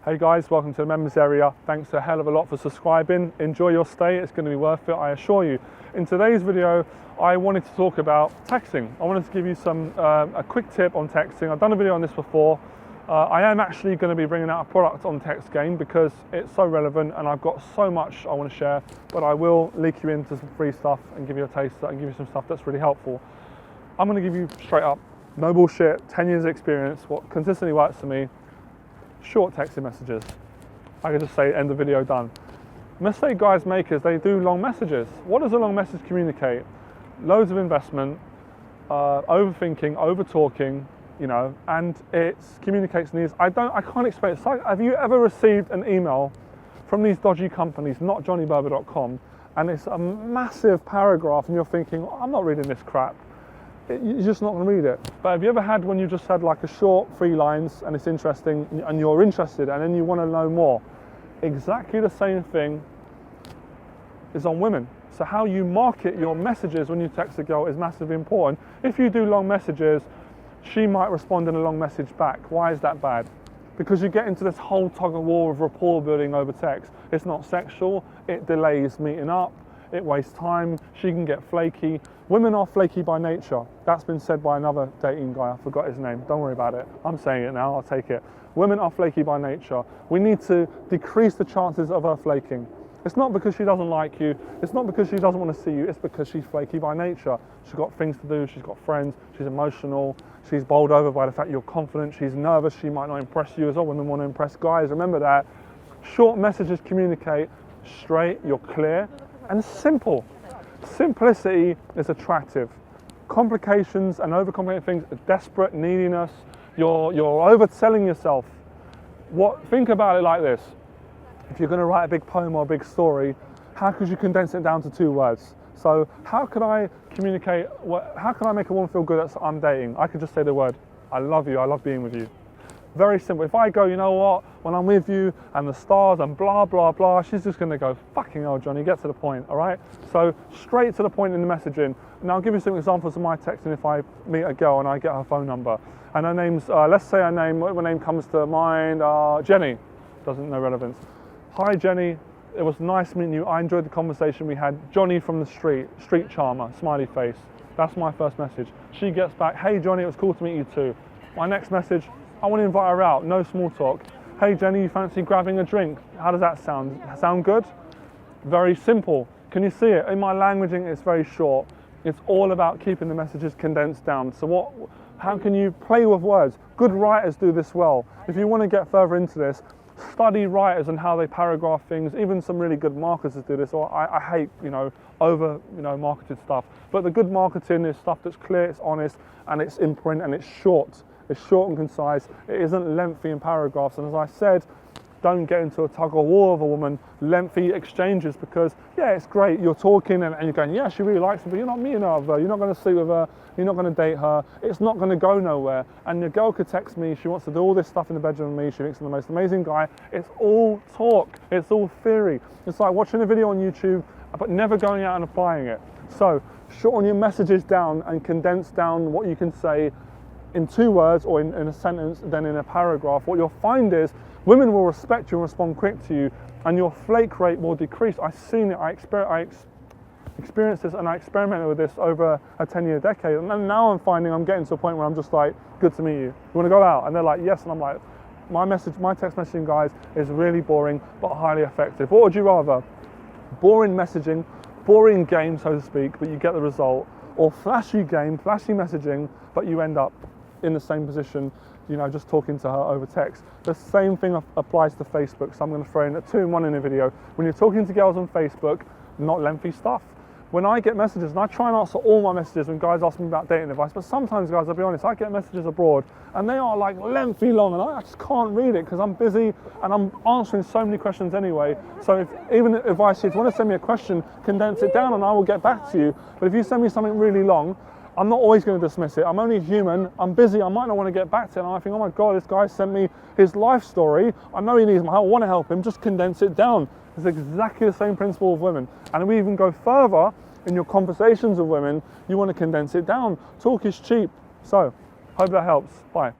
Hey guys, welcome to the members area. Thanks a hell of a lot for subscribing. Enjoy your stay, it's going to be worth it, I assure you. In today's video, I wanted to talk about texting. I wanted to give you a quick tip on texting. I've done a video on this before. I am actually going to be bringing out a product on text game because it's so relevant and I've got so much I want to share, but I will leak you into some free stuff and give you a taste and give you some stuff that's really helpful. I'm going to give you straight up, no bullshit, 10 years experience, what consistently works for me. Short texting messages. I could just say end of video, done. Mistake guys make is they do long messages. What does a long message communicate? Loads of investment, overthinking, over talking, you know, and it communicates needs. I can't explain it. It's like, have you ever received an email from these dodgy companies, not johnnyberba.com, and it's a massive paragraph and you're thinking, oh, I'm not reading this crap. You're just not going to read it. But have you ever had when you just had like a short 3 lines and it's interesting and you're interested and then you want to know more? Exactly the same thing is on women. So how you market your messages when you text a girl is massively important. If you do long messages, she might respond in a long message back. Why is that bad? Because you get into this whole tug of war of rapport building over text. It's not sexual, it delays meeting up, it wastes time, she can get flaky. Women are flaky by nature. That's been said by another dating guy, I forgot his name, don't worry about it. I'm saying it now, I'll take it. Women are flaky by nature. We need to decrease the chances of her flaking. It's not because she doesn't like you, it's not because she doesn't want to see you, it's because she's flaky by nature. She's got things to do, she's got friends, she's emotional, she's bowled over by the fact you're confident, she's nervous, she might not impress you as well. Women want to impress guys, remember that. Short messages communicate straight, you're clear, and simple. Simplicity is attractive. Complications and overcomplicating things, desperate, neediness, you're overselling yourself. Think about it like this. If you're going to write a big poem or a big story, how could you condense it down to 2 words? So how could I communicate, how can I make a woman feel good that I'm dating? I could just say the word, I love you, I love being with you. Very simple. If I go, you know what, when I'm with you and the stars and blah, blah, blah, she's just going to go, fucking hell, Johnny, get to the point, all right? So straight to the point in the messaging. Now I'll give you some examples of my texting if I meet a girl and I get her phone number. And her name's, let's say her name, what name comes to mind, Jenny. Doesn't know relevance. Hi Jenny, it was nice meeting you. I enjoyed the conversation we had. Johnny from the street charmer, smiley face. That's my first message. She gets back, hey Johnny, it was cool to meet you too. My next message, I want to invite her out, no small talk. Hey Jenny, you fancy grabbing a drink? How does that sound? Sound good? Very simple. Can you see it? In my languaging, it's very short. It's all about keeping the messages condensed down. So how can you play with words? Good writers do this well. If you want to get further into this, study writers and how they paragraph things. Even some really good marketers do this. Or I hate, over, marketed stuff. But the good marketing is stuff that's clear, it's honest, and it's in print, and it's short. It's short and concise. It isn't lengthy in paragraphs. And as I said, don't get into a tug of war with a woman, lengthy exchanges, because yeah, it's great. You're talking and you're going, yeah, she really likes me, but you're not meeting her. You're not going to sleep with her. You're not going to date her. It's not going to go nowhere. And the girl could text me. She wants to do all this stuff in the bedroom with me. She thinks I'm the most amazing guy. It's all talk. It's all theory. It's like watching a video on YouTube, but never going out and applying it. So shorten your messages down and condense down what you can say in 2 words or in a sentence, then in a paragraph. What you'll find is women will respect you and respond quick to you, and your flake rate will decrease. I've seen it, I experienced this, and I experimented with this over a 10-year decade, and now I'm finding I'm getting to a point where I'm just like, good to meet you. You want to go out? And they're like, yes, and I'm like, my text messaging, guys, is really boring, but highly effective. What would you rather? Boring messaging, boring game, so to speak, but you get the result, or flashy game, flashy messaging, but you end up in the same position, just talking to her over text. The same thing applies to Facebook, so I'm going to throw in a 2-in-1 in a video. When you're talking to girls on Facebook, not lengthy stuff. When I get messages, and I try and answer all my messages when guys ask me about dating advice, but sometimes, guys, I'll be honest, I get messages abroad, and they are like lengthy long, and I just can't read it because I'm busy and I'm answering so many questions anyway. So even if you want to send me a question, condense it down and I will get back to you. But if you send me something really long, I'm not always going to dismiss it. I'm only human. I'm busy. I might not want to get back to it. And I think, oh my God, this guy sent me his life story. I know he needs my help. I want to help him. Just condense it down. It's exactly the same principle of women. And we even go further in your conversations with women. You want to condense it down. Talk is cheap. So, hope that helps. Bye.